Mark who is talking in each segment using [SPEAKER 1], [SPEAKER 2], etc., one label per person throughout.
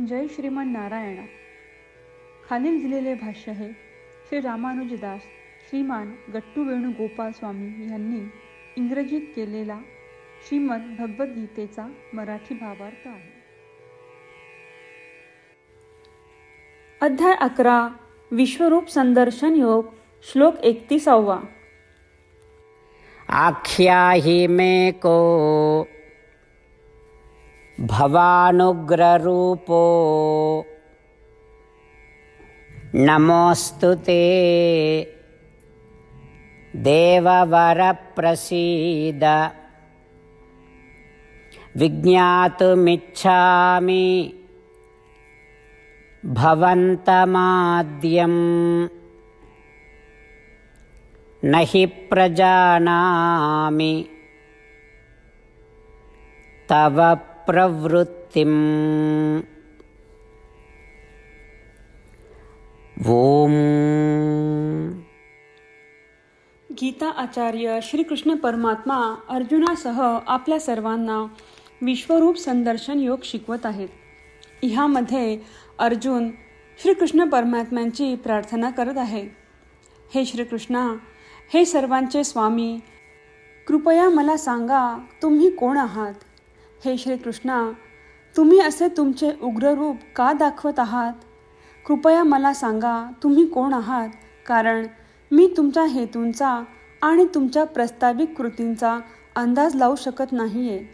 [SPEAKER 1] जय श्रीमन नारायण. खालील दिलेले भाष्य हे श्री रामानुजदास श्रीमान गट्टू वेणुगोपाल स्वामी यांनी इंग्रजीत केलेला श्रीमद भगवद्गीतेचा मराठी भावार्थ आहे. अध्याय 11 विश्वरूप संदर्शन योग. श्लोक 31.
[SPEAKER 2] आख्याहि मे को भवानुग्ररूपो नमोऽस्तु ते देववरप्रसीद विज्ञातुमिच्छामि भवन्तमाद्यं न हि प्रजानामि तव प्रवृत्तिम्. ओम.
[SPEAKER 1] गीता आचार्य श्रीकृष्ण परमात्मा अर्जुनासह आपल्या सर्वांना विश्वरूप संदर्शन योग शिकवत आहेत. ह्यामध्ये अर्जुन श्रीकृष्ण परमात्म्यांची प्रार्थना करत आहे. हे श्रीकृष्णा, हे सर्वांचे स्वामी, कृपया मला सांगा तुम्ही कोण आहात. हे श्रीकृष्णा, तुम्ही असे तुमचे उग्र रूप का दाखवत आहात. कृपया मला सांगा तुम्ही कोण आहात, कारण मी तुमच्या हेतूंचा आणि तुमच्या प्रस्ताविक कृतींचा अंदाज लावू शकत नाही आहे.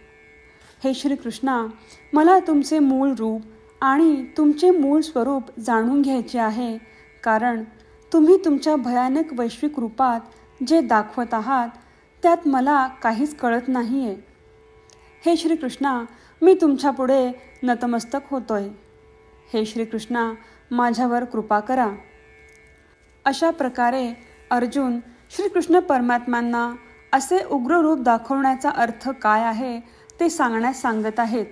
[SPEAKER 1] हे श्रीकृष्णा, मला तुमचे मूळ रूप आणि तुमचे मूळ स्वरूप जाणून घ्यायचे आहे, कारण तुम्ही तुमच्या भयानक वैश्विक रूपात जे दाखवत आहात त्यात मला काहीच कळत नाही आहे. हे श्रीकृष्णा, मी तुमच्यापुढे नतमस्तक होतोय. हे श्रीकृष्णा, माझ्यावर कृपा करा. अशा प्रकारे अर्जुन श्रीकृष्ण परमात्म्यांना असे उग्र रूप दाखवण्याचा अर्थ काय आहे ते सांगण्यास सांगत आहेत.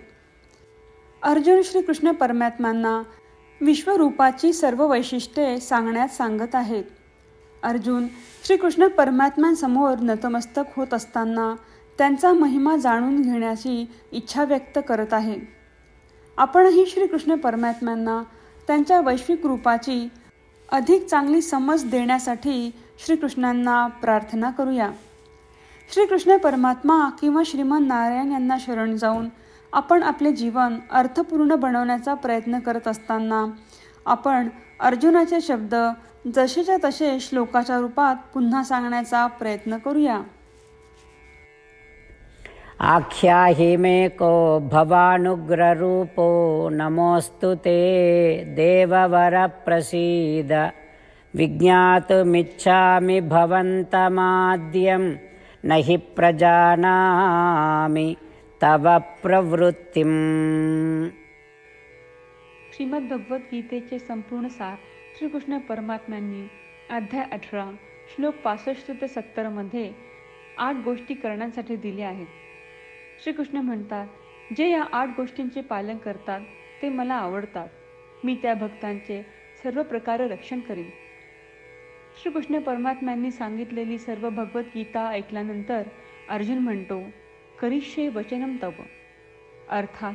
[SPEAKER 1] अर्जुन श्रीकृष्ण परमात्म्यांना विश्वरूपाची सर्व वैशिष्ट्ये सांगण्यास सांगत आहेत. अर्जुन श्रीकृष्ण परमात्म्यांसमोर नतमस्तक होत असताना त्यांचा महिमा जाणून घेण्याची इच्छा व्यक्त करत आहे. आपणही श्रीकृष्ण परमात्म्यांना त्यांच्या वैश्विक रूपाची अधिक चांगली समज देण्यासाठी श्रीकृष्णांना प्रार्थना करूया. श्रीकृष्ण परमात्मा किंवा श्रीमन नारायण यांना शरण जाऊन आपण आपले जीवन अर्थपूर्ण बनवण्याचा प्रयत्न करत असताना आपण अर्जुनाचे शब्द जसेच्या तसे श्लोकाच्या रूपात पुन्हा सांगण्याचा प्रयत्न करूया.
[SPEAKER 2] आख्याहि मे को भवानुग्ररूपो नमोऽस्तु ते देववरप्रसीद विज्ञातुमिच्छामि भवन्तमाद्यं न हि प्रजानामि तव प्रवृत्तिम्.
[SPEAKER 1] श्रीमद भगवद्गीतेचे संपूर्ण सार श्रीकृष्ण परमात्म्यांनी अध्याय 18 श्लोक 65 ते 70 मध्ये 8 गोष्टी करण्यासाठी दिल्या आहेत. श्रीकृष्ण म्हणतात, जे या 8 गोष्टींचे पालन करतात ते मला आवडतात. मी त्या भक्तांचे सर्व प्रकारे रक्षण करीन. श्रीकृष्ण परमात्म्यांनी सांगितलेली सर्व भगवद्गीता ऐकल्यानंतर अर्जुन म्हणतो, करिष्ये वचनम तव. अर्थात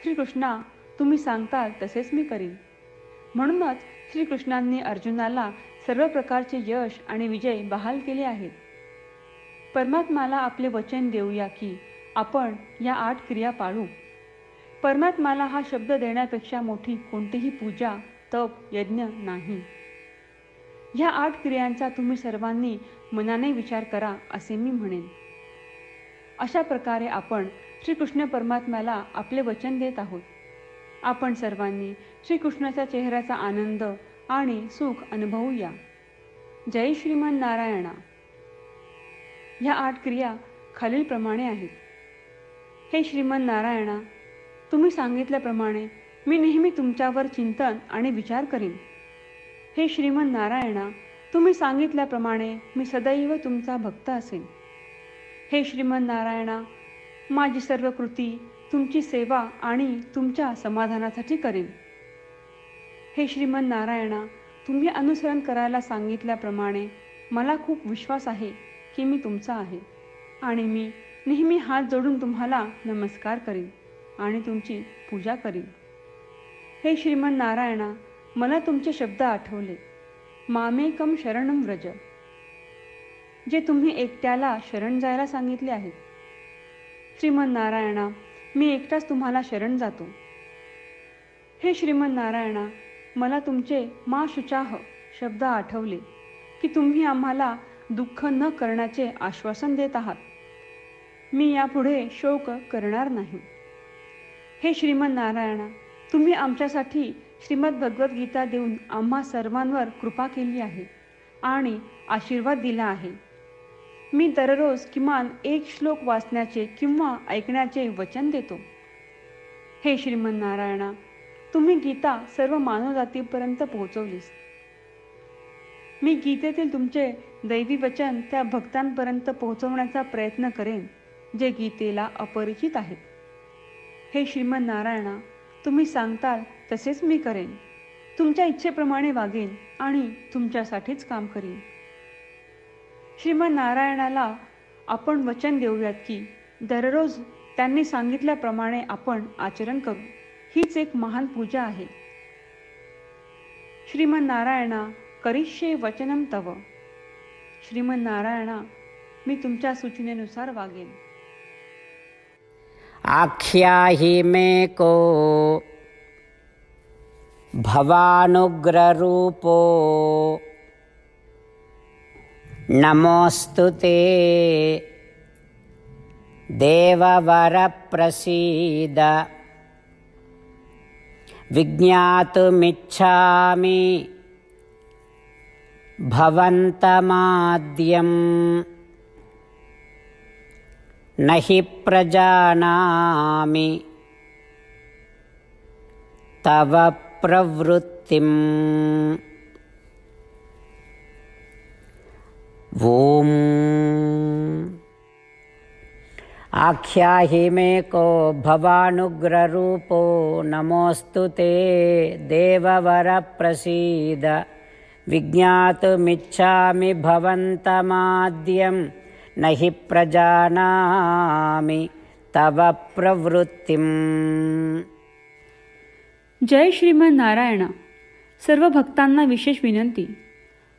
[SPEAKER 1] श्रीकृष्णा, तुम्ही सांगताल तसेच मी करीन. म्हणूनच श्रीकृष्णांनी अर्जुनाला सर्व प्रकारचे यश आणि विजय बहाल केले आहेत. परमात्म्याला आपले वचन देऊया की आपण या 8 क्रिया पाळू. परमात्म्याला हा शब्द देण्यापेक्षा मोठी कोणतीही पूजा, तप, यज्ञ नाही. ह्या 8 क्रियांचा तुम्ही सर्वांनी मनाने विचार करा असे मी म्हणेन. अशा प्रकारे आपण श्रीकृष्ण परमात्म्याला आपले वचन देत आहोत. आपण सर्वांनी श्रीकृष्णाच्या चेहऱ्याचा आनंद आणि सुख अनुभवूया. जय श्रीमन नारायण. ह्या 8 क्रिया खालीलप्रमाणे आहेत. हे श्रीमन नारायणा, तुम्ही सांगितल्याप्रमाणे मी नेहमी तुमच्यावर चिंतन आणि विचार करीन. हे श्रीमन नारायणा, तुम्ही सांगितल्याप्रमाणे मी सदैव तुमचा भक्त असेन. हे श्रीमन नारायणा, माझी सर्व कृती तुमची सेवा आणि तुमच्या समाधानासाठी करीन. हे श्रीमन नारायणा, तुम्ही अनुसरण करायला सांगितल्याप्रमाणे मला खूप विश्वास आहे की मी तुमचा आहे आणि मी नेहमी हात जोडून तुम्हाला नमस्कार करीन आणि तुमची पूजा करीन. हे श्रीमन नारायणा, मला तुमचे शब्द आठवले. मामेकम शरणम व्रज, जे तुम्ही एकट्याला शरण जायला सांगितले आहे. श्रीमन नारायणा, मी एकटाच तुम्हाला शरण जातो. हे श्रीमन नारायणा, मला तुमचे मा शुचाह शब्द आठवले की तुम्ही आम्हाला दुःख न करण्याचे आश्वासन देत आहात. मी यापुढे शोक करणार नाही. हे श्रीमन नारायणा, तुम्ही आमच्यासाठी श्रीमद भगवद्गीता देऊन आम्हा सर्वांवर कृपा केली आहे आणि आशीर्वाद दिला आहे. मी दररोज किमान एक श्लोक वाचण्याचे किंवा ऐकण्याचे वचन देतो. हे श्रीमन नारायणा, तुम्ही गीता सर्व मानवजातीपर्यंत पोहोचवलीस. मी गीतेतील तुमचे दैवी वचन त्या भक्तांपर्यंत पोहोचवण्याचा प्रयत्न करेन जे गीतेला अपरिचित आहेत. हे श्रीमन नारायणा, तुम्ही सांगताल तसेच मी करेन. तुमच्या इच्छेप्रमाणे वागेन आणि तुमच्यासाठीच काम करीन. श्रीमन नारायणाला आपण वचन देऊयात की दररोज त्यांनी सांगितल्याप्रमाणे आपण आचरण करू. हीच एक महान पूजा आहे. श्रीमन नारायणा, करिष्ये वचनम तव. श्रीमन नारायणा, मी तुमच्या सूचनेनुसार वागेन.
[SPEAKER 2] आख्याहि मे को भवानुग्ररूपो नमोऽस्तु ते देववरप्रसीद. विज्ञातुमिच्छामि भवन्तमाद्यं न हि प्रजानामि तव प्रवृत्तिम्. ॐ आख्याहि मे को भवानुग्ररूपो नमोऽस्तु ते देववरप्रसीद. विज्ञातुमिच्छामि भवन्तमाद्यं न हि प्रजानामि तव प्रवृत्तिम्.
[SPEAKER 1] जय श्रीमन नारायणा. सर्व भक्तांना विशेष विनंती.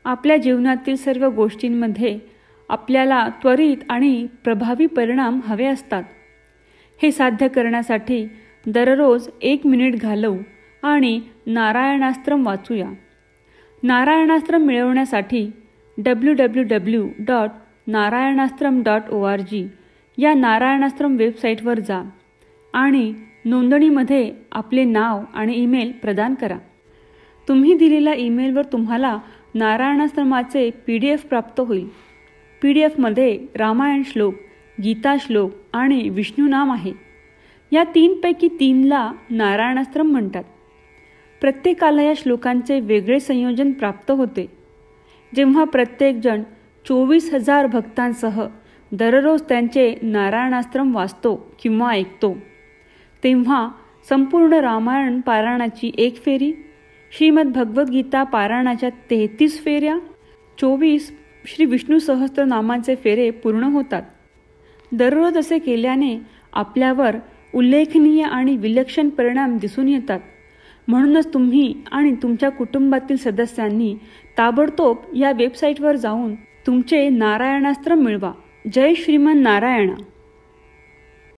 [SPEAKER 1] आपल्या जीवनातील सर्व गोष्टींमध्ये आपल्याला त्वरित आणि प्रभावी परिणाम हवे असतात. हे साध्य करण्यासाठी दररोज 1 मिनिट घालवू आणि नारायणास्त्रम वाचूया. नारायणास्त्रम मिळवण्यासाठी www.narayanaastram.org या नारायणास्त्रम वेबसाईटवर जा आणि नोंदणीमध्ये आपले नाव आणि ईमेल प्रदान करा. तुम्ही दिलेल्या ईमेलवर तुम्हाला नारायणास्त्रमाचे PDF प्राप्त होईल. PDFमध्ये रामायण श्लोक, गीता श्लोक आणि विष्णू नाम आहे. या 3 पैकी 3ला नारायणास्त्रम म्हणतात. प्रत्येकाला या श्लोकांचे वेगळे संयोजन प्राप्त होते. जेव्हा प्रत्येकजण 24,000 भक्तांसह दररोज त्यांचे नारायणास्त्रम वाचतो किंवा ऐकतो, तेव्हा संपूर्ण रामायण पारायणाची 1 फेरी, श्रीमद भगवद्गीता पारायणाच्या 33 फेऱ्या, 24 श्री विष्णू सहस्त्रनामांचे फेरे पूर्ण होतात. दररोज असे केल्याने आपल्यावर उल्लेखनीय आणि विलक्षण परिणाम दिसून येतात. म्हणूनच तुम्ही आणि तुमच्या कुटुंबातील सदस्यांनी ताबडतोब या वेबसाईटवर जाऊन तुमचे नारायणास्त्र मिळवा. जय श्रीमन नारायणा.